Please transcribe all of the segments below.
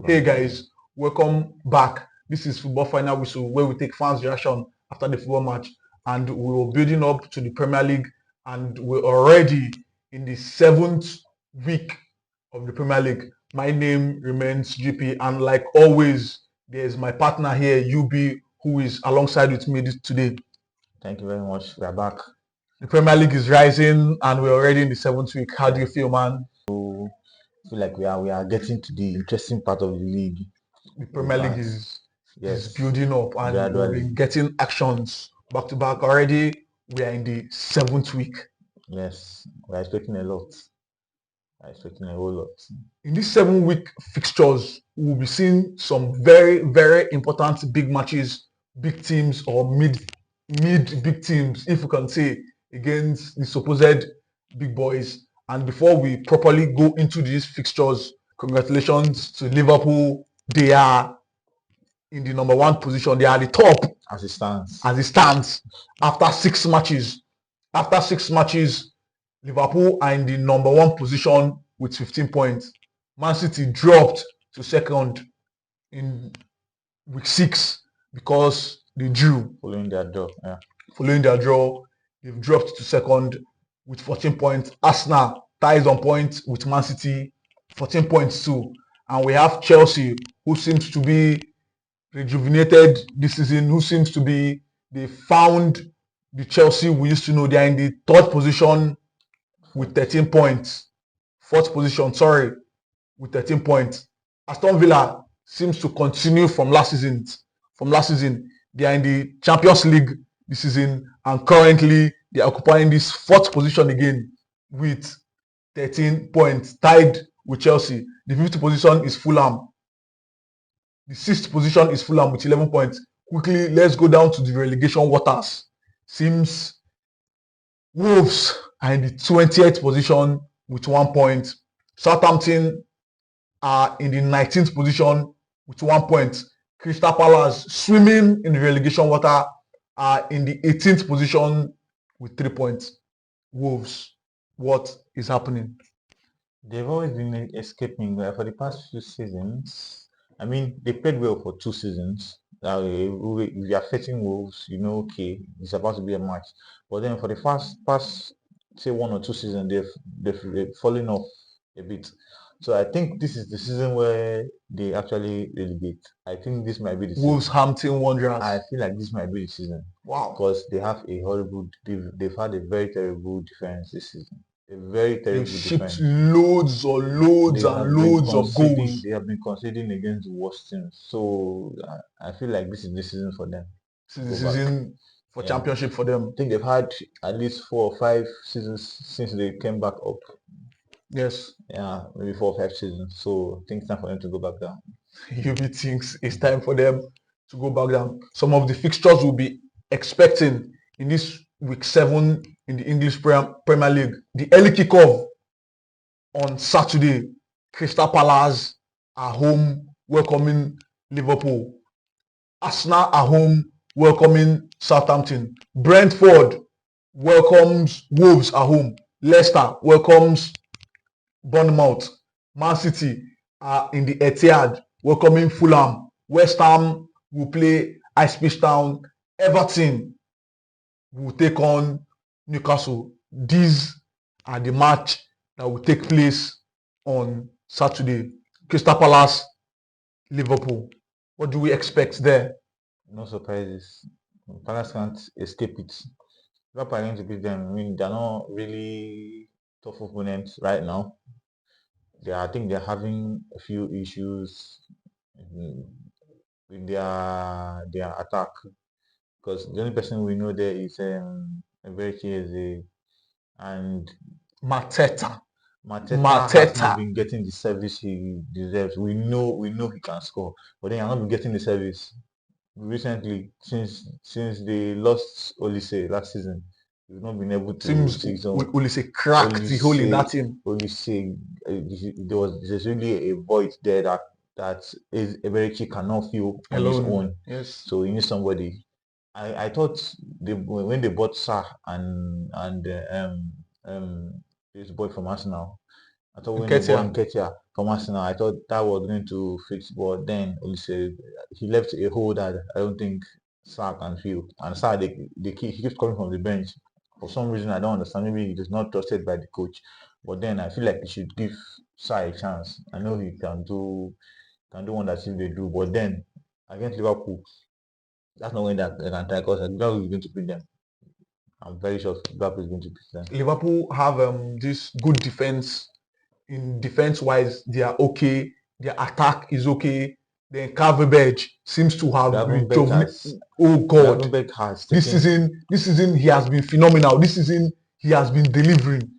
Hey guys, welcome back. This is Football Final Whistle, where we take fans' reaction after the football match, and we were building up to the Premier League, and we're already in the 7th week of the Premier League. My name remains GP, and like always, there's my partner here, UB, who is alongside with me today. Thank you very much. We are back. The Premier League is rising, and we're already in the 7th week. How do you feel, man? I feel like we are getting to the interesting part of the league. The Premier League is Yes, building up, and we've gradually. been getting actions back to back already. We are in the 7th week. Yes, we are expecting a lot. We are expecting a whole lot. In these 7 week fixtures, we'll be seeing some very, very important big matches, big teams or mid big teams, if we can say, against the supposed big boys. And before we properly go into these fixtures, congratulations to Liverpool. They are in the number 1 position. They are the top As it stands. After 6 matches. After 6 matches, Liverpool are in the number 1 position with 15 points. Man City dropped to second in week 6 because they drew. Following their draw. Yeah. Following their draw, they've dropped to second with 14 points. Arsenal ties on points with Man City, 14 points too. And we have Chelsea, who seems to be rejuvenated this season, they found the Chelsea we used to know. They are in the 3rd position with 13 points. 4th position, with 13 points. Aston Villa seems to continue from last season. They are in the Champions League this season, and currently they are occupying this 4th position again with 13 points, tied with Chelsea. The 5th position is Fulham. The 6th position is Fulham with 11 points. Quickly, let's go down to the relegation waters. Seems Wolves are in the 20th position with 1 point. Southampton are in the 19th position with 1 point. Crystal Palace, swimming in the relegation water, are in the 18th position with 3 points. Wolves, what is happening? They've always been escaping for the past few seasons. I mean, they played well for 2 seasons. If you are facing Wolves, okay, it's about to be a match. But then for the past say 1 or 2 seasons, they've fallen off a bit. So I think this is the season where they actually relegate. I think this might be the season. Wolverhampton Wanderers. I feel like this might be the season. Wow. Because they have a horrible, they've had a very terrible defense this season. A very terrible defense. Shipped loads of goals. They have been conceding against the worst teams. So I feel like this is the season for them. This is the season for championship for them. I think they've had at least 4 or 5 seasons since they came back up. Yes. Yeah, maybe 4 or 5 seasons. So I think it's time for them to go back down. UB thinks it's time for them to go back down. Some of the fixtures we'll be expecting in this week 7 in the English Premier League. The early kickoff on Saturday. Crystal Palace are home welcoming Liverpool. Arsenal are home welcoming Southampton. Brentford welcomes Wolves at home. Leicester welcomes Bournemouth. Man City are in the Etihad welcoming Fulham. West Ham will play Ipswich Town. Everton will take on Newcastle. These are the match that will take place on Saturday. Crystal Palace, Liverpool. What do we expect there? No surprises. Palace can't escape it. Liverpool are going to beat them. I mean, they're not really tough opponents right now. I think they're having a few issues with their attack, because the only person we know there is Eberechi and Mateta has not been getting the service he deserves. We know he can score, but then he has not been getting the service recently since they lost Olise last season. We've not been able to. Olise cracked the hole in that team. Olise, there's really a void there that Eberechi cannot fill on his own. Yes. So he needs somebody. I thought when they bought Sarr and this boy from Arsenal, I thought when they bought Nketiah. Nketiah from Arsenal, I thought that was going to fix, but then Olise, he left a hole that I don't think Sarr can fill. And Sarr, he keeps coming from the bench. For some reason, I don't understand. Maybe he is not trusted by the coach. But then I feel like he should give Sarr a chance. I know he can do wonders if they do. But then against Liverpool, that's not when they can try because Liverpool is going to beat them. I'm very sure Liverpool is going to beat them. Liverpool have this good defense. In defense wise, they are okay. Their attack is okay. Then Gravenberch seems to have Gravenberch Oh God, Gravenberch has this taken. season he has been phenomenal. This season he has been delivering.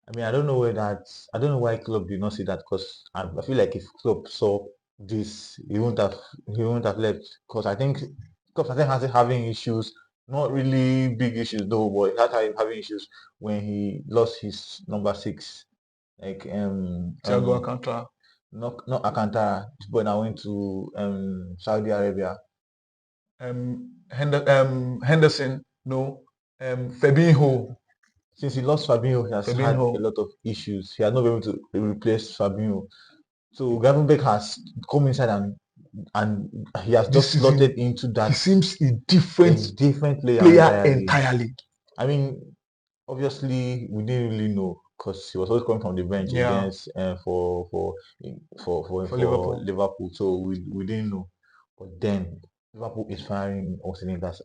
I mean, I don't know why Klopp did not see that because I feel like if Klopp saw this, he wouldn't have left. Because I think Klopp started having issues, not really big issues though, but he started having issues when he lost his number six, like Thiago Alcantara, not Alcantara, but I went to Saudi Arabia. Henderson, no, Fabinho. Since he lost Fabinho, he has had a Fabinho. lot of issues. He has not been able to replace Fabinho. So Gravenberch has come inside and he has This just slotted season into he that seems a a different different player player entirely. entirely. I mean, obviously we didn't really know because he was always coming from the bench Yeah, against for for Liverpool. Liverpool. So we didn't know. But then Liverpool is firing also that's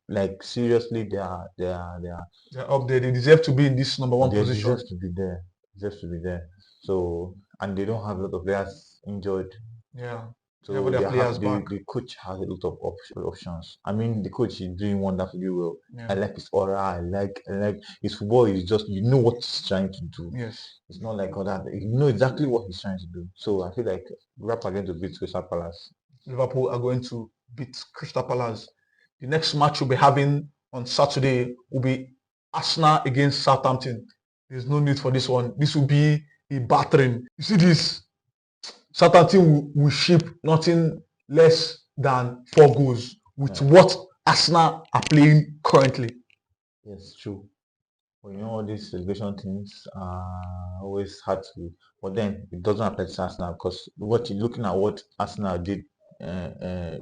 like seriously they are They're up there. They deserve to be in this number one they position. deserve to be there. Deserve to be there. So and they don't have a lot of players injured. Yeah, they have So their players back. the coach has a lot of options. I mean, the coach is doing wonderfully well. I Yeah, like his aura. I like his football. Is just what he's trying to do. yes. It's not like other. You know exactly what he's trying to do. So I feel like Rap are going to beat Crystal Palace. Liverpool are going to beat Crystal Palace. The next match we'll be having on Saturday will be Arsenal against Southampton. There's no need for this one. This will be a battering. You see this? Southampton will ship nothing less than 4 goals with Yeah. what Arsenal are playing currently. Yes, true. Well, all these celebration things are always hard to, but then it doesn't affect Arsenal because what you're looking at what Arsenal did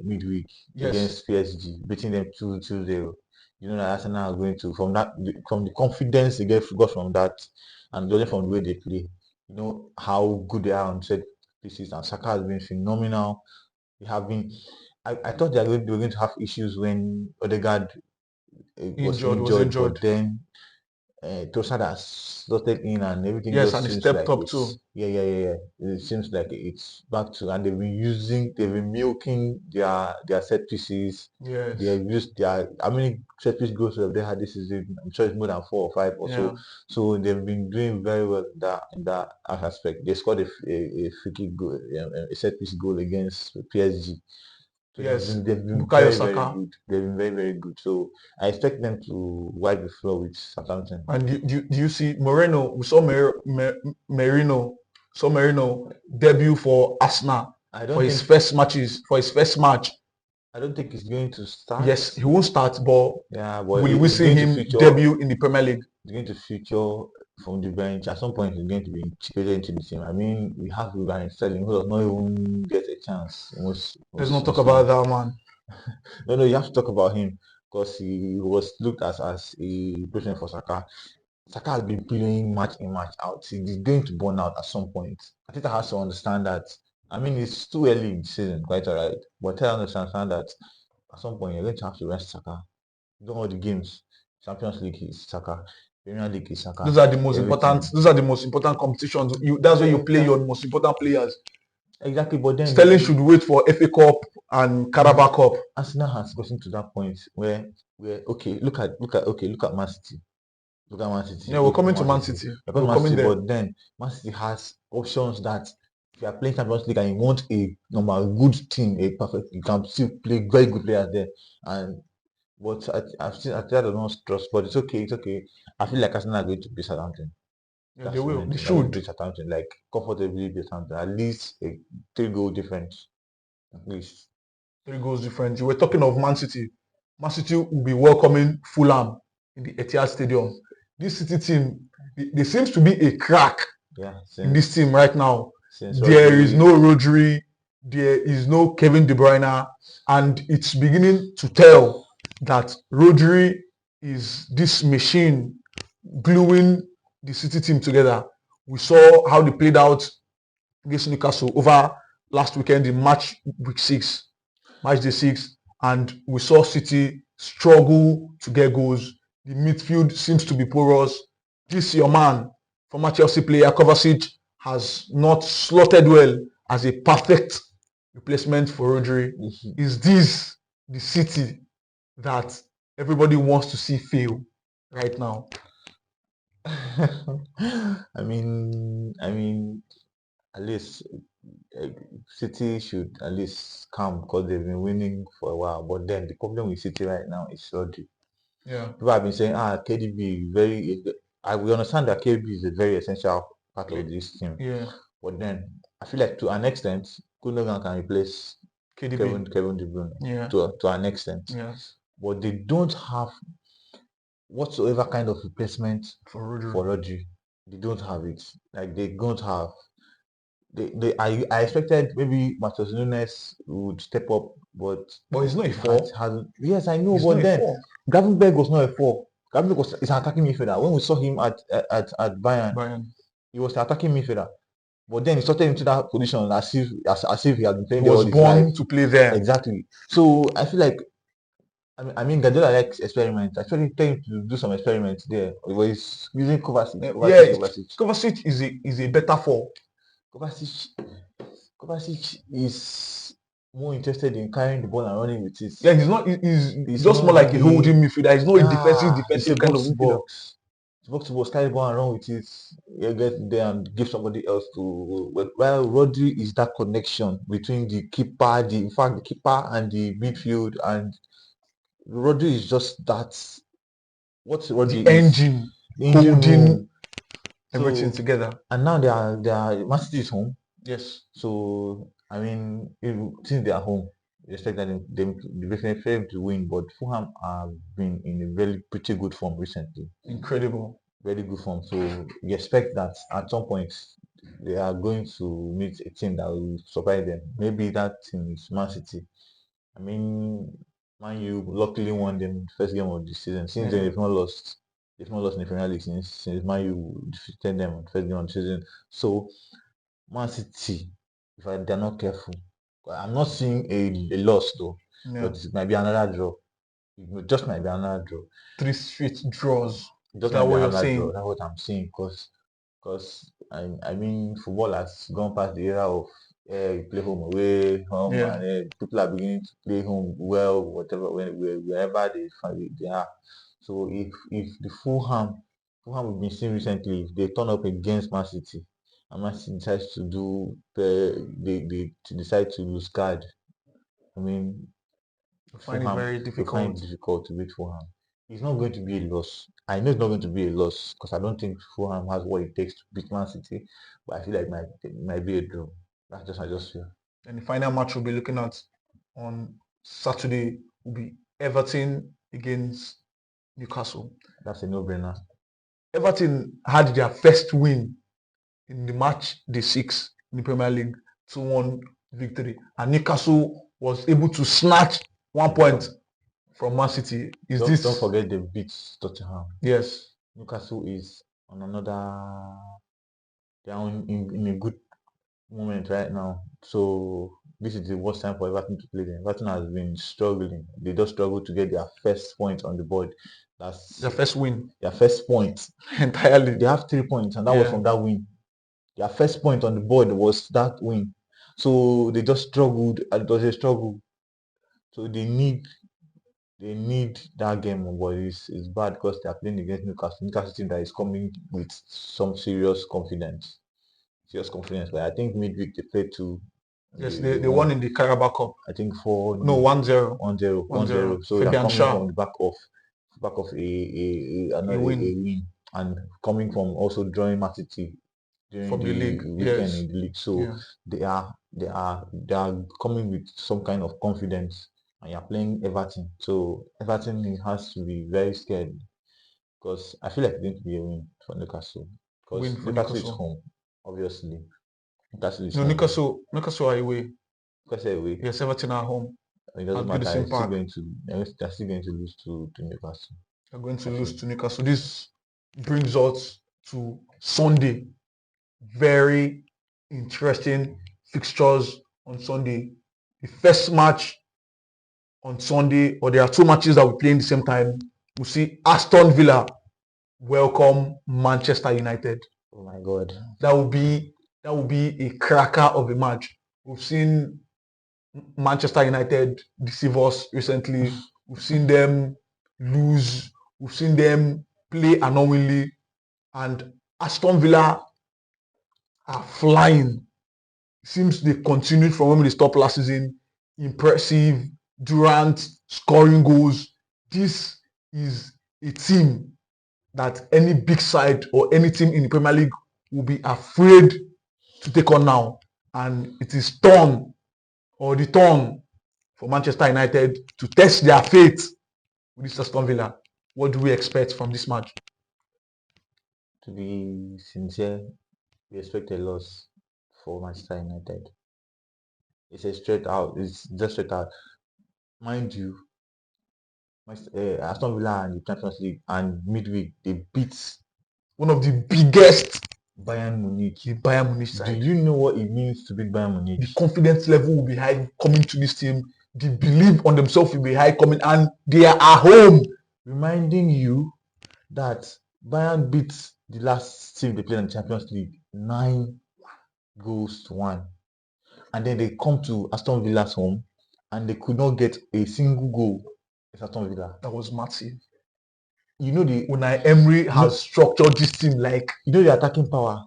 midweek Yes, against PSG, beating them 2-0. You know that Arsenal are going to from the confidence they got from that, and also from the way they play. You know how good they are on set pieces, and Saka has been phenomenal. They have been. I thought they were going to have issues when Odegaard was was injured, but injured. then Trossard has slotted in and everything Yes, just and he seems stepped like up too. it's yeah. It seems like it's back to and they've been milking their set pieces. They Yes, have used their how many set piece goals have they had this season? I'm sure it's more than 4 or 5 or so. yeah, So they've been doing very well in that aspect. They scored a free kick goal, a set piece goal against PSG. So yes. they've been Bukayo very, very Saka. good. They've been very, very good. So I expect them to wipe the floor with Southampton. And do you see Moreno? We saw Merino. Saw Merino debut for Arsenal I for don't his think first matches. For his first match, I don't think he's going to start. yes, he won't start, but Yeah, but will we he's see going to him feature. debut in the Premier League? He's going to feature from the bench. At some point, he's going to be integrated into the team. I mean, we have Ryan Sterling who does not even get a chance Let's not talk most about times. that man. No, you have to talk about him because he was looked as a replacement for Saka. Saka has been playing match in, match out. He's going to burn out at some point. I think I have to understand that. I mean, it's too early in the season, quite alright. But I understand that at some point you're going to have to rest Saka. You know all the games. Champions League is Saka. Premier League is Saka. Those are the most important. Everything. Those are the most important competitions. That's where you play your most important players. Exactly. But then Sterling should wait for FA Cup and Carabao Cup. Arsenal has gotten to that point where okay, look at Man City. Look at Man City. Yeah, we're Okay, coming to Man Man City. City. You're We're Man coming City, there. but then Man City has options that if you are playing Champions League and you want a normal good team, a perfect, you can still play very good players there. And but I don't know trust, but it's okay, it's okay. I feel like Arsenal are going to beat Southampton. Yeah, they That's the will. main They thing. They're going to should. beat Southampton, like comfortably beat Southampton. At least a 3 goal difference. At least. 3 goals difference. You were talking of Man City. Man City will be welcoming Fulham in the Etihad Stadium. This City team, they seems to be a crack. Yeah, in this team since right now. since There is Rodri, no Rodri, there is no Kevin De Bruyne, and it's beginning to tell that Rodri is this machine gluing the City team together. We saw how they played out against Newcastle over last weekend in match day 6, and we saw City struggle to get goals. The midfield seems to be porous. This your man, former Chelsea player Kovacic, has not slotted well as a perfect replacement for Rodri. Is this the City that everybody wants to see fail right now? I mean, at least uh, City should at least come because they've been winning for a while. But then the problem with City right now is Rodri. Yeah, People have been saying, KDB very. I will understand that KDB is a very essential part of this team. yeah, But then I feel like to an extent, Gundogan can replace KDB. Kevin De Bruyne Yeah, to an extent. yes, But they don't have whatsoever kind of replacement for Rodri. for Rodri. They don't have it. Like they don't have. I expected maybe Matheus Nunes would step up, but But he's not a he has, four. hasn't. Yes, I know, He's not but a then four. Gravenberg was not a four. Gravenberg is an attacking midfielder. When we saw him at Bayern, Bayern. he was an attacking midfielder. But then he started into that position as if he had been He playing there was all his life. born to play there. Exactly. So I feel like I mean Guardiola likes experiments. Actually trying to do some experiments there. He was using Yeah, Kovacic. Kovacic is a better four. Kovacic Kovacic is more interested in carrying the ball and running with it. Yeah, he's He's just more not like a holding really midfielder. He's not a it's a defensive kind of box to midfielder. box. It's box to box, carry the ball and run with it. You get there and give somebody else to while Rodri is that connection between the keeper, the in fact the keeper and the midfield, and Rodri is just that what The Rodri is engine engine holding room. everything So together. and now they are Man City is home. Yes, So I mean, since they are home, you expect that they definitely fail to win. But Fulham have been in a very pretty good form recently, incredible. very good form. So you expect that at some point they are going to meet a team that will surprise them. Maybe that team is Man City. I mean, Man U luckily won them first game of the season. Since then, Yeah. they've not lost. They've not lost in the Premier League since Man U defeated them on first game of the season. So Man City, if they're not careful, I'm not seeing a loss though, Yeah. but it might be another draw. It just might be another draw. 3 straight draws. It Is just that might be what you're another draw. saying? That's what I'm saying. Because I mean, football has gone past the era of you play home away, home, Yeah. and people are beginning to play home well, whatever, wherever they are. So if the Fulham we've been seeing recently, if they turn up against Man City, and Man City decides to do, they decide to lose guard. I mean, I find it Fulham very will find it difficult. difficult to beat Fulham. It's not going to be a loss. I know it's not going to be a loss because I don't think Fulham has what it takes to beat Man City, but I feel like it might be a draw. I just feel. And the final match we'll be looking at on Saturday will be Everton against Newcastle. That's a no-brainer. Everton had their first win in the match day 6 in the Premier League, 2-1 victory. And Newcastle was able to snatch 1 point from Man City. Is Don't this? forget they beat Tottenham. Yes. Newcastle is on another. They are in a good moment right now. So this is the worst time for Everton to play them. Everton has been struggling. They just struggled to get their first point on the board. That's Their first win their first point. entirely. They have 3 points, and that was Yeah. from that win. Their first point on the board was that win. So they just struggled, and it was a struggle. So they need that game, but it's bad because they are playing against Newcastle. Newcastle team that is coming with some serious confidence. Serious confidence. But I think midweek they played two. Yes, They they won won. in the Carabao Cup. I think four No, no 1-0. 1-0, 1-0. 1-0. So they are Fabian coming Shaw, from the back of a a win win, and coming from also drawing Man City during from the the league. weekend Yes. in the league. So Yeah. they are coming with some kind of confidence, and you're playing Everton. So Everton has to be very scared because I feel like it's going to be a win for Newcastle because Win for Newcastle is Newcastle. home. obviously. Newcastle is No, home. Newcastle are away. Newcastle away. Yes, Everton are home It at doesn't matter. Goodison Park. They're still going to lose to Newcastle. They're going to I lose feel. to Newcastle. This brings us to Sunday. Very interesting fixtures on Sunday. The first match on Sunday, or there are two matches that we play in the same time. We see Aston Villa welcome Manchester United. Oh my God. That will be a cracker of a match. We've seen Manchester United deceive us recently. We've seen them lose. We've seen them play unknowingly. And Aston Villa are flying. It seems they continued from when they stopped last season. Impressive. Durant scoring goals. This is a team that any big side or any team in the Premier League will be afraid to take on now. And it is the turn for Manchester United to test their fate with this Aston Villa. What do we expect from this match? To be sincere, we expect a loss for Manchester United. It's a straight out. It's just straight out. Mind you, Aston Villa and the Champions League and midweek they beat One of the biggest Bayern Munich. the Bayern Munich Do side. you know what it means to beat Bayern Munich? The confidence level will be high coming to this team. The belief on themselves will be high coming, and they are at home. Reminding you that Bayern beat the last team they played in the Champions League 9-1, and then they come to Aston Villa's home and they could not get a single goal at Aston Villa. That was massive. You know Unai Emery has structured this team like the attacking power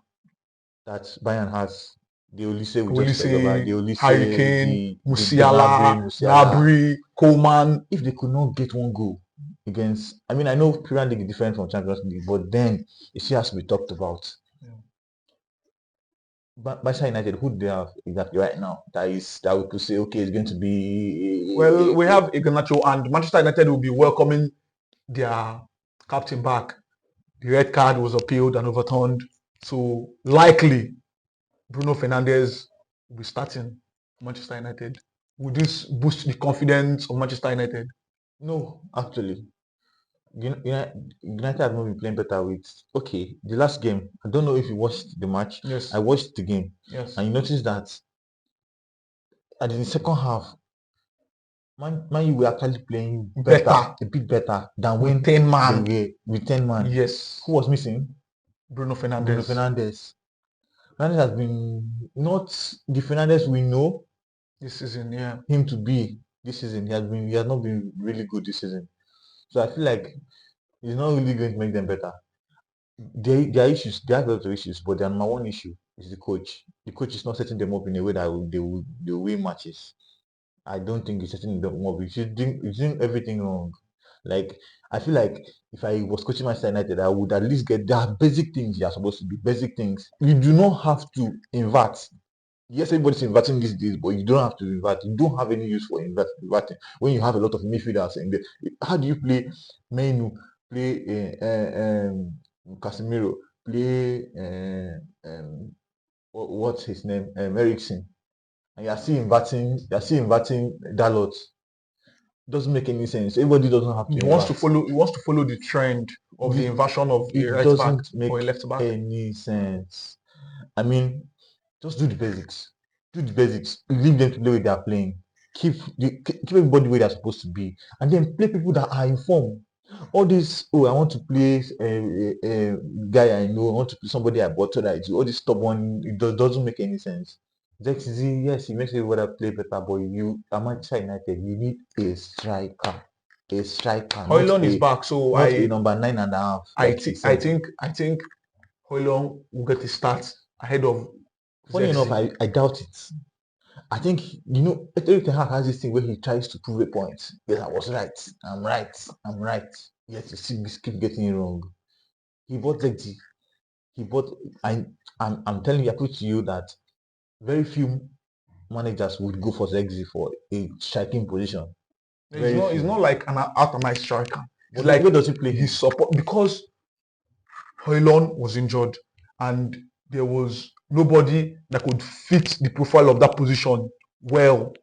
that Bayern has. They only say Harry Kane, Musiala, Gnabry, Coleman. If they could not get one goal against, I mean, I know Premier League is different from Champions League, but then it still has to be talked about. But Manchester United, who do they have exactly right now? That we could say, okay, it's going to be. Well, we have Iheanacho, and Manchester United will be welcoming their captain back. The red card was appealed and overturned, so likely Bruno Fernandes will be starting for Manchester United. Would this boost the confidence of Manchester United? No, actually. United have not been playing better with. Okay, the last game, I don't know if you watched the match. Yes. I watched the game. Yes. And you noticed that at the second half, Man U were actually playing better, a bit better than when 10 man. They were with 10 man. Yes. Who was missing? Bruno Fernandes. Fernandes has been not the Fernandes we know this season, yeah. Him to be this season. He has not been really good this season. So I feel like it's not really going to make them better. There are issues, they have a lot of issues, but their number one issue is the coach. The coach is not setting them up in a way that they will win matches. I don't think he's setting them up. He's doing everything wrong. Like, I feel like if I was coaching Manchester United, I would at least get there basic things you are supposed to do. Basic things. You do not have to invert. Yes, everybody's inverting these days, but you don't have to invert. You don't have any use for inverting when you have a lot of midfielders in there. How do you play Menu, play Casemiro, play what's his name, Eriksen, and you're still inverting Dalot? Doesn't make any sense. Everybody doesn't have to. He wants to follow the trend of the inversion of a right back or a left back. It doesn't make any sense. I mean, just do the basics. Do the basics. Leave them to play where they are playing. Keep everybody where they're supposed to be, and then play people that are informed. All this, I want to play a guy I know. I want to play somebody I bought so that I do. All this stubborn, it doesn't make any sense. Zexi, yes, he makes everybody play better, but you are Manchester United. You need a striker. A striker. Højlund is back, so a number 9.5. I think Højlund will get a start ahead of. Funny enough, I doubt it. I think, Erik Ten Hag has this thing where he tries to prove a point. Yes, I was right. I'm right. Yes, you see, keep getting it wrong. He bought Zexi. I'm telling you, I put to you that very few managers would go for Zexi for a striking position. He's not like an out-and-out striker. It's like, where does he play? His support, because Højlund was injured and there was nobody that could fit the profile of that position well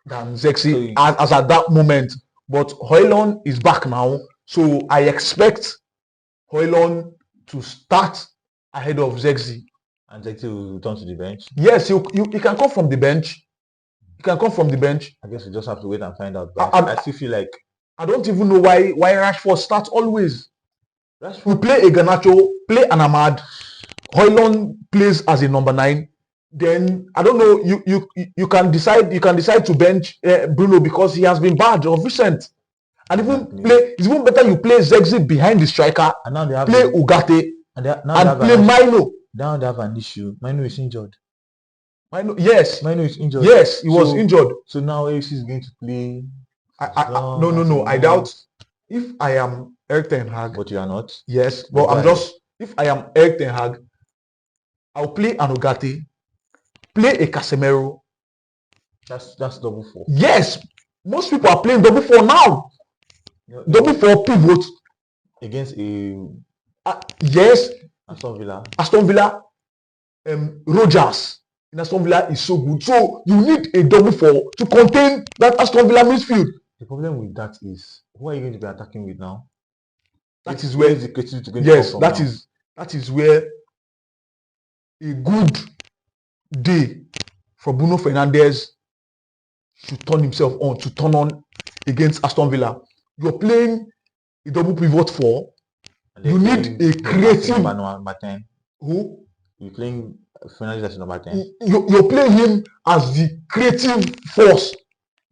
than Zexi as at that moment. But Højlund is back now, so I expect Højlund to start ahead of Zexi. And Zexi will return to the bench. Yes, you can come from the bench. You can come from the bench. I guess we just have to wait and find out. But I still feel like I don't even know why Rashford starts always. You play a Garnacho, play an Ahmad, Højlund plays as a number 9. Then I don't know. You can decide to bench Bruno because he has been bad of recent. And even it's even better you play Zexi behind the striker. And now they have play Ugarte and play Mino. Now they have an issue. Mino is injured. Mino is injured. Yes, he was injured. So now AFC is going to play. No. I doubt. If I am Erik ten Hag, but you are not. Yes, but I'm just. If I am Erik ten Hag, I'll play an Ugarte, play a Casemiro. That's double 4. Yes, most people are playing double 4 now. Double 4 pivot against a yes. Aston Villa. Rogers in Aston Villa is so good. So you need a double 4 to contain that Aston Villa midfield. The problem with that is, who are you going to be attacking with now? That is where the creativity going yes, to come that from is now. That is where a good day for Bruno Fernandes should turn himself on to turn on against Aston Villa. You're playing a double pivot 4. You need a creative. Number 10. Who? You're playing Fernandes as number 10. You're playing him as the creative force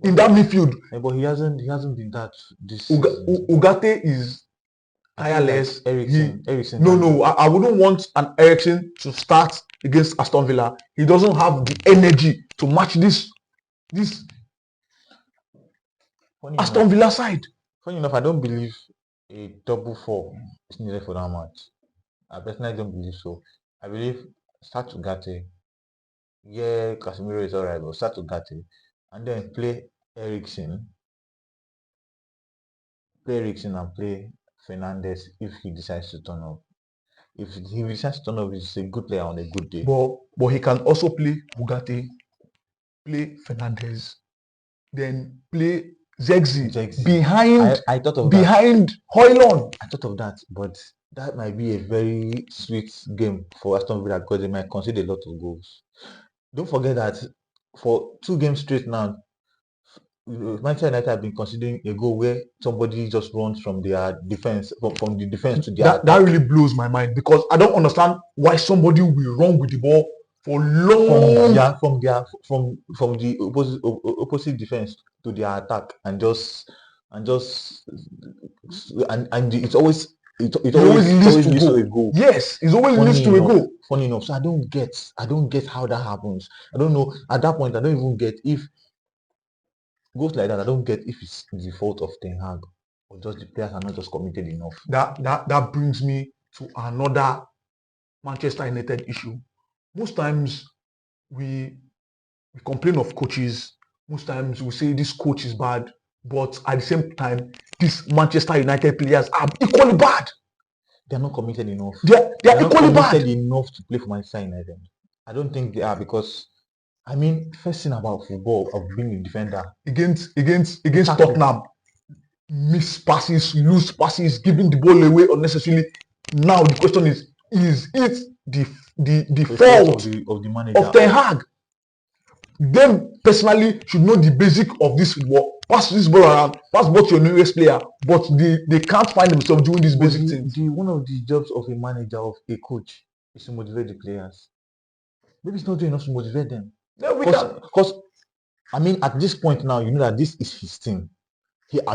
in that midfield. Yeah, but he hasn't been that this Ugarte is tireless. Eriksen. No. I wouldn't want an Eriksen to start against Aston Villa. He doesn't have the energy to match this Aston Villa side. Funny enough, I don't believe a double 4 is needed for that match. I personally don't believe so. I believe start Ugarte. Yeah, Casemiro is alright, but start Ugarte and then play Eriksen. And play Fernandes if he decides to turn up. If he decides to turn up, he's a good player on a good day. But he can also play Ugarte, play Fernandes, then play Zexi. behind I thought of behind Højlund. I thought of that, but that might be a very sweet game for Aston Villa because they might concede a lot of goals. Don't forget that for 2 games straight now, Manchester United have been considering a goal where somebody just runs from their defense, from the defense to their that really blows my mind because I don't understand why somebody will run with the ball for long from the opposite defense to their attack and it always leads to a goal. Yes, it always leads to a goal. Funny enough, so I don't get how that happens. I don't know. At that point, I don't even get if goals like that. I don't get if it's the fault of Ten Hag or just the players are not just committed enough. That brings me to another Manchester United issue. Most times we complain of coaches. Most times we say this coach is bad, but at the same time, these Manchester United players are equally bad. They are not committed enough. They are equally bad. Enough to play for Manchester United. I don't think they are because, I mean, first thing about football of being a defender against Tottenham, miss passes, lose passes, giving the ball away unnecessarily. Now the question is it the fault of the manager of Ten Hag? Them personally should know the basic of this football. Pass this ball around, pass ball to your nearest player, but they can't find themselves doing these basic things. One of the jobs of a manager, of a coach, is to motivate the players. Maybe it's not doing enough to motivate them. Because I mean, at this point now, you know that this is his team. I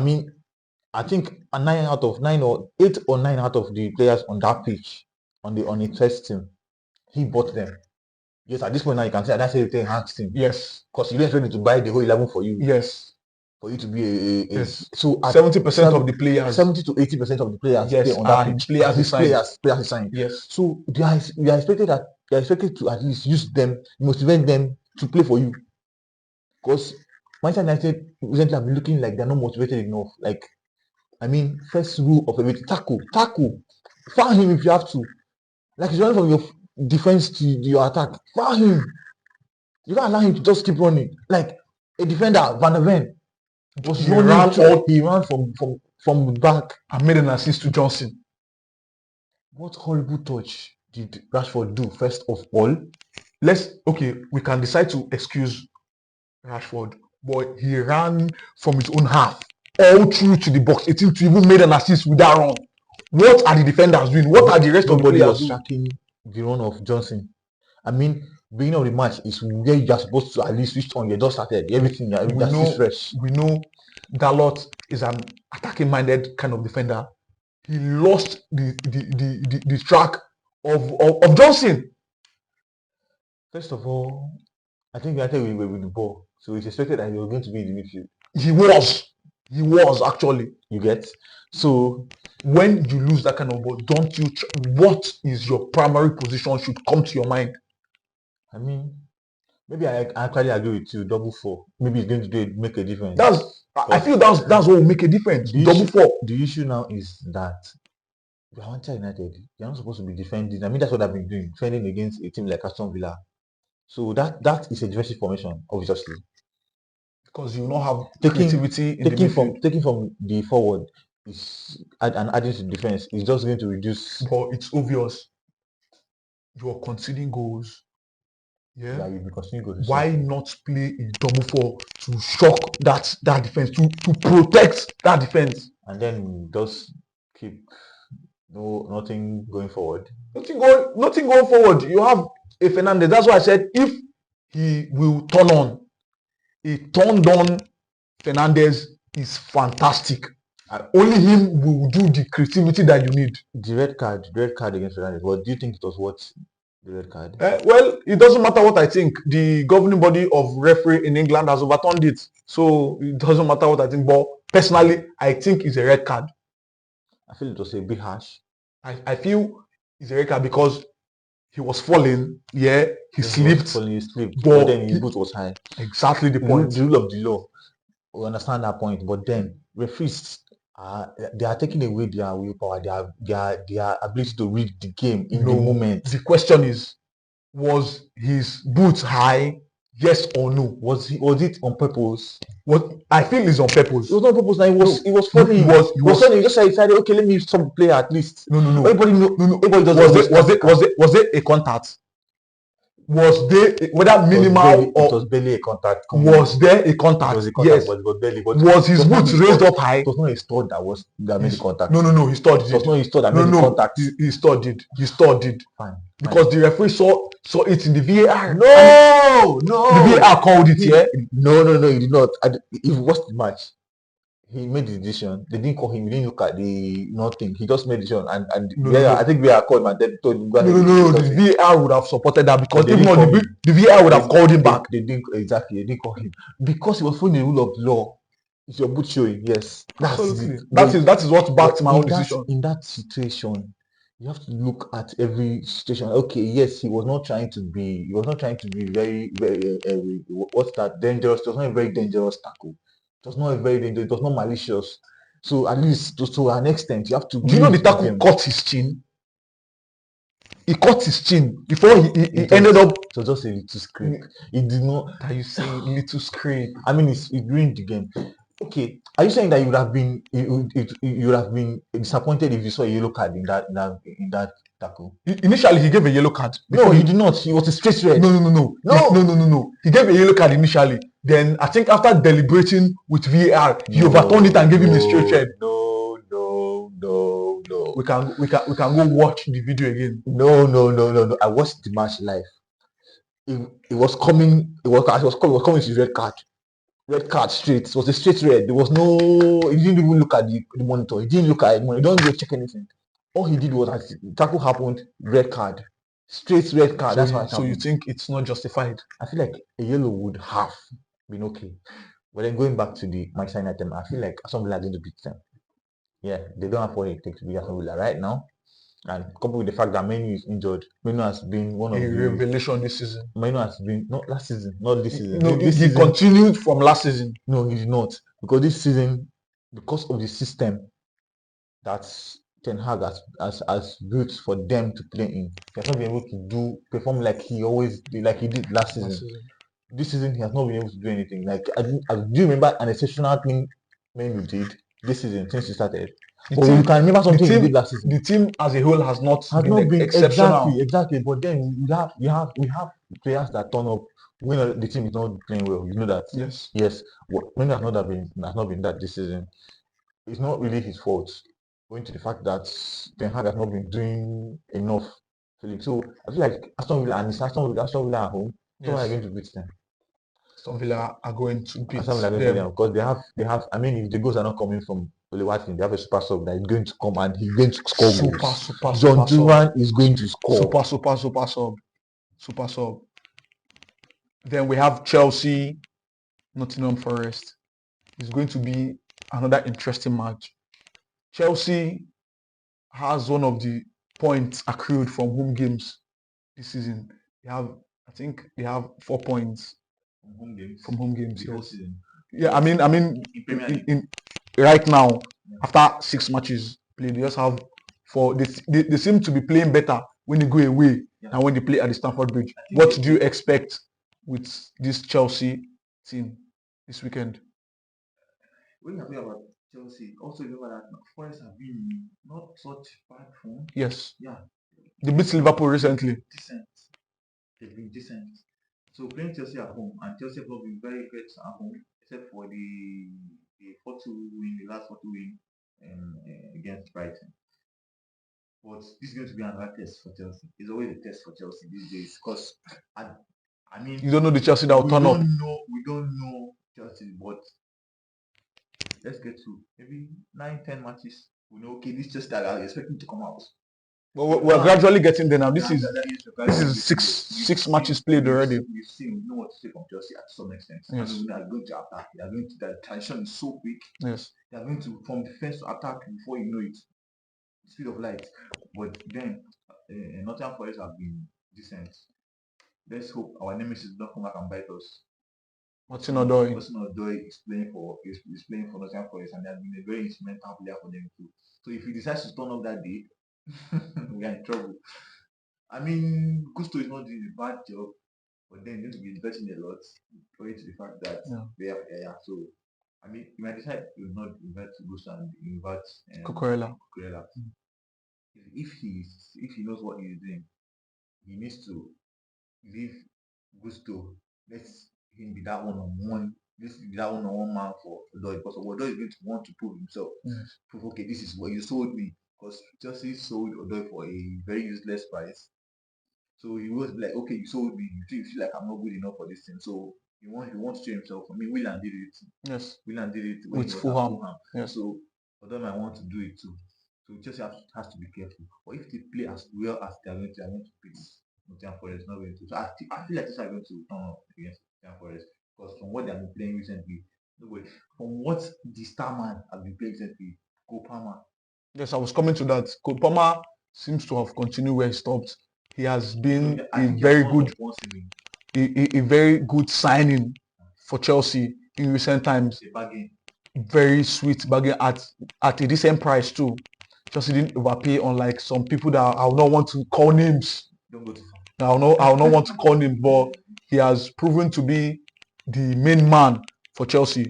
think 8 or 9 out of the players on that pitch, on his first team, he bought them. Yes, at this point now you can say that's a Ten Hag's team. Yes. Because you don't expect me to buy the whole 11 for you. Yes. For you to be yes. So 70% of the players. 70 to 80% of the players yes, on that pitch. Players signed. Yes. So you are expected to at least use them, motivate them to play for you. Because Manchester United recently have been looking like they're not motivated enough. Like, I mean, first rule of everything, tackle. Foul him if you have to. Like he's running defense to your attack. Foul him. You can't allow him to just keep running. Like a defender, Van der Ven was He running. ran all- He ran from the back. and made an assist to Johnson. What horrible touch did Rashford do first of all? We can decide to excuse Rashford, but he ran from his own half all through to the box 18 to even made an assist with that run. What are the defenders doing? What are the rest of the Nobody players was doing? tracking the run of Johnson. I mean, beginning of the match is where you are supposed to at least switch on. You just started everything. That's still fresh. We know Dalot is an attacking-minded kind of defender. He lost the track of Johnson. First of all, I think we were with the ball, so it's expected that he was going to be in the midfield. He was actually. You get? So when you lose that kind of ball, don't you? What is your primary position should come to your mind. I mean, maybe I actually agree with you. Double 4, maybe it's going to make a difference. I feel that's what will make a difference. Double 4. The issue now is that you are Manchester United. You're not supposed to be defending. I mean, that's what I've been doing, defending against a team like Aston Villa. So that is a defensive formation, obviously. Because you not have creativity taking from the forward is and adding to defense is just going to reduce. But it's obvious you are conceding goals. Yeah, you'll be conceding goals. Why not play a double 4 to shock that defense, to protect that defense, and then just keep nothing going forward. Nothing going forward. You have a Fernandez. That's why I said if he will turn on. A turned on Fernandez is fantastic. Only him will do the creativity that you need. The red card against Fernandez. What do you think it was worth the red card? Well, it doesn't matter what I think. The governing body of referee in England has overturned it. So it doesn't matter what I think. But personally, I think it's a red card. I feel it was a bit harsh. I feel it's a red card because he was falling, he slipped. But then his boot was high. Exactly the point. The rule of the law. We understand that point. But then referees they are taking away their willpower, their ability to read the game in the moment. The question is, was his boot high? Yes or no? Was it on purpose? I feel it's on purpose. It was not on purpose. It was funny. He was funny. He just decided, okay, let me stop the player at least. No. Everybody Was there a contact? Was there whether minimal or it was barely a contact? Was there a contact? It was a contact, yes. But it was barely. But was his boot raised up high? It was not a stud that made the contact. No. He stood. It was not a stud that made the contact. He stood did. Fine. Because the referee saw it in the VAR. No. The VAR called it. Yeah. No. He did not. If you watched the match, he made the decision. They didn't call him. He didn't look at the nothing. He just made the decision. I think we are called and then told him. No. The VAR would have supported that because if not, the VAR would have called him back. They didn't call him because he was following the rule of law. It's your boot showing. Yes, absolutely. That is what backed my own decision. In that situation, you have to look at every situation. Okay, yes, he was not trying to be very, very what's that dangerous? It was not a very dangerous tackle. It was not a very dangerous. It was not malicious. So at least to an extent, you have to. Do you know the tackle caught his chin? He caught his chin before he ended up. So just a little scrape. He did not. Are you saying little scrape? I mean, it ruined the game. Okay, are you saying that you would have been disappointed if you saw a yellow card in that tackle? Initially, he gave a yellow card. No, he did not. He was a straight red. No. He gave a yellow card initially. Then I think after deliberating with VAR, he overturned it and gave him a straight red. No. We can go watch the video again. No. I watched the match live. It was coming. It was coming to red card. Red card straight. It was a straight red. There was no. He didn't even look at the monitor. He didn't look at it. He don't even check anything. All he did was as the tackle happened, red card. Straight red card. That's why. So you think it's not justified? I feel like a yellow would have been okay. But then going back to the Manchester United, I feel like Aston Villa are going to beat them. Yeah, they don't have what it takes to beat Aston Villa right now. And coupled with the fact that Manu is injured, Manu has been one of the revelation this season. Manu has been not last season, not this season. No, he continued from last season. No, he did not. Because this season, because of the system that Ten Hag has built for them to play in. He has not been able to perform like he did last season. This season he has not been able to do anything. Like do you remember an exceptional thing Man U did this season since he started? But you can remember something he did last season. The team as a whole has not been exceptional. Exactly. But then we have players that turn up when the team is not playing well. You know that. Yes. When has not been that this season. It's not really his fault. Going to the fact that Ten Hag has not been doing enough. So I feel like Aston Villa at home. So are going to beat them. Aston Villa are going to beat Aston Villa them because they have. I mean, if the goals are not coming from Ole Watkins, they have a super sub that is going to come and he's going to score goals. John Duran is going to score. Super sub. Then we have Chelsea, Nottingham Forest. It's going to be another interesting match. Chelsea has one of the points accrued from home games this season. I think they have 4 points from home games. Yes. Yeah, I mean, in right now, after 6 matches played, they just have 4. They seem to be playing better when they go away than when they play at the Stamford Bridge. What do you expect with this Chelsea team this weekend? When you talk about Chelsea, also remember that Forest have been not such bad form. Yes. Yeah. They beat Liverpool recently. Decent. They've been decent. So playing Chelsea at home, and Chelsea have not been very great at home, except for the 4-2 win, the last 4-2 win against Brighton. But this is going to be another test for Chelsea. It's always a test for Chelsea these days because I mean you don't know the Chelsea that will turn up. We don't know Chelsea, but let's get to maybe 9-10 matches. We know okay, this Chelsea that are expecting to come out. But we're gradually getting there now. This is six matches played already. We've seen, we know what to say from Chelsea at some extent. Yes. I mean, they are going to attack. They are going to, the transition is so quick. Yes. They are going to from defense to attack before you know it. Speed of light. But then Nottingham Forest have been decent. Let's hope our nemesis does not come back and bite us. Martin Odoi is playing for Nottingham Forest, and they have been a very instrumental player for them too. So if he decides to turn up that day, we are in trouble. I mean, Gusto is not doing a bad job, but then going to be investing a lot, owing to the fact that they are. So I mean, you might decide to not invest Gusto and invert Cucurella. If he knows what he's doing, he needs to leave Gusto. Let him be that one-on-one. This is that one-on-one man for Odoi, because Odoi is going to want to prove himself. Prove, okay, this is what you sold me. Because Chelsea sold Odoi for a very useless price. So he was like, okay, you sold me. You feel like I'm not good enough for this thing. So he wants to show himself. I mean, Willian did it. Yes. Willian did it with Fulham. Yes. So Odoi might want to do it too. So Chelsea has to be careful. But if they play as well as they are going to beat Nottingham Forest, not going to. So I feel like Chelsea are going to turn up against Nottingham Forest. Because from what they have been playing recently, from what the star man has been playing recently, Cole Palmer. Yes, I was coming to that. Cole Palmer seems to have continued where he stopped. He has been a very good signing for Chelsea in recent times. Very sweet bargain at a decent price too. Chelsea didn't overpay, unlike some people that I will not want to call names. Don't go too far. I will not want to call names, but he has proven to be the main man for Chelsea.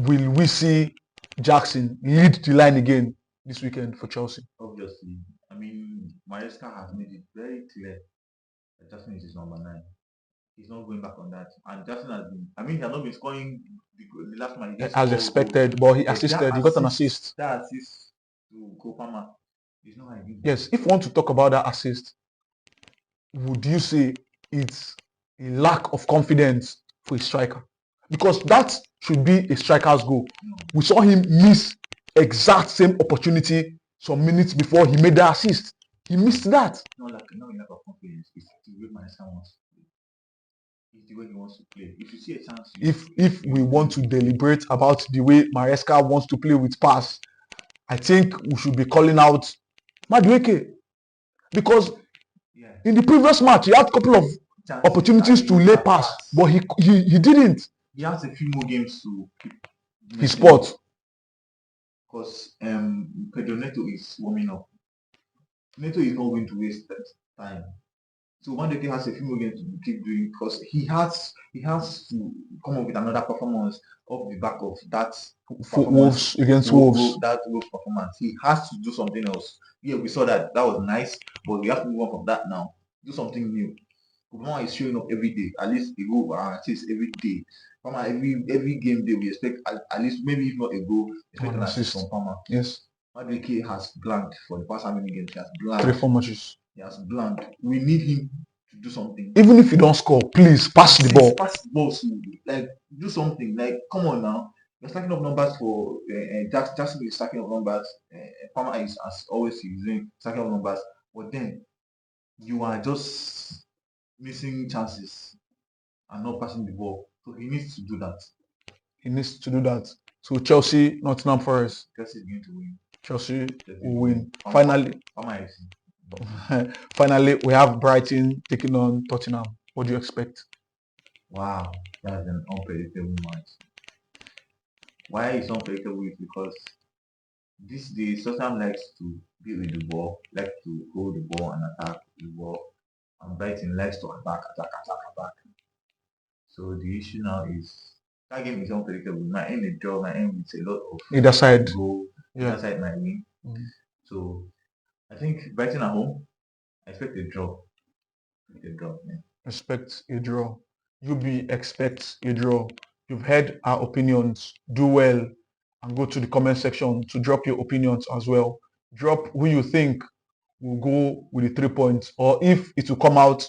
Will we see Jackson lead the line again this weekend for Chelsea? Obviously. I mean, Maresca has made it very clear that Jackson is his number 9. He's not going back on that. And Jackson has been, he has not been scoring the last match. As expected, but he assisted. He got an assist. That assist to Cole Palmer is not ideal. Yes, if you want to talk about that assist, would you say it's a lack of confidence for a striker? Because that should be a striker's goal. We saw him miss exact same opportunity some minutes before he made the assist. He missed that. No lack of confidence. It's the way Maresca wants to play. It's the way he wants to play. If you see a chance, if we want to deliberate about the way Maresca wants to play with pass, I think we should be calling out Madueke, because in the previous match he had a couple of opportunities to lay pass, but he didn't. He has a few more games to keep his spot. Because Pedro Neto is warming up. Neto is not going to waste that time. So Madueke has a few more games to keep doing because he has to come up with another performance off the back of that For performance, Wolves against Wolves. that Wolves performance. He has to do something else. Yeah, we saw that was nice, but we have to move on from that now. Do something new. Obama is showing up every day, at least a goal at least every day. Palmer every game day we expect at least maybe if not a goal, expect An an assist assist. from Palmer. Yes. Madueke has blanked for the past how many games? He has 3, blanked. 4 matches. He has blanked. We need him to do something. Even if you don't score, please pass the ball. Pass the ball to like do something. Like come on now. You're stacking up numbers for Jackson is stacking up numbers. Palmer is as always he's doing stacking up numbers. But then you are just missing chances and not passing the ball. So he needs to do that. He needs to do that. So Chelsea, Nottingham Forest. Chelsea is going to win. Chelsea Chelsea will win. Palmer Finally, is finally, we have Brighton taking on Tottenham. What do you expect? wow, that's an unpredictable match. Why it's unpredictable is because these days Tottenham likes to be with the ball, like to hold the ball and attack the ball, and Brighton likes to attack. So the issue now is that game is unpredictable. Might end a draw, might end with a lot of Either side. goal. Yeah. Either side might win. Mm. So I think Brighton at home, I expect a draw. Yeah. Expect a draw. Expect a draw. You've heard our opinions. Do well and go to the comment section to drop your opinions as well. Drop who you think will go with the 3 points or if it will come out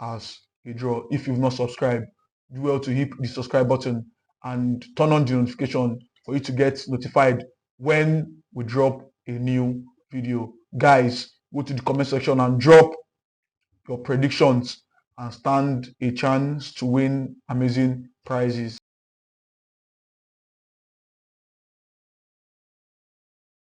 as a draw. If you've not subscribed, do well to hit the subscribe button and turn on the notification for you to get notified when we drop a new video. Guys, go to the comment section and drop your predictions and stand a chance to win amazing prizes.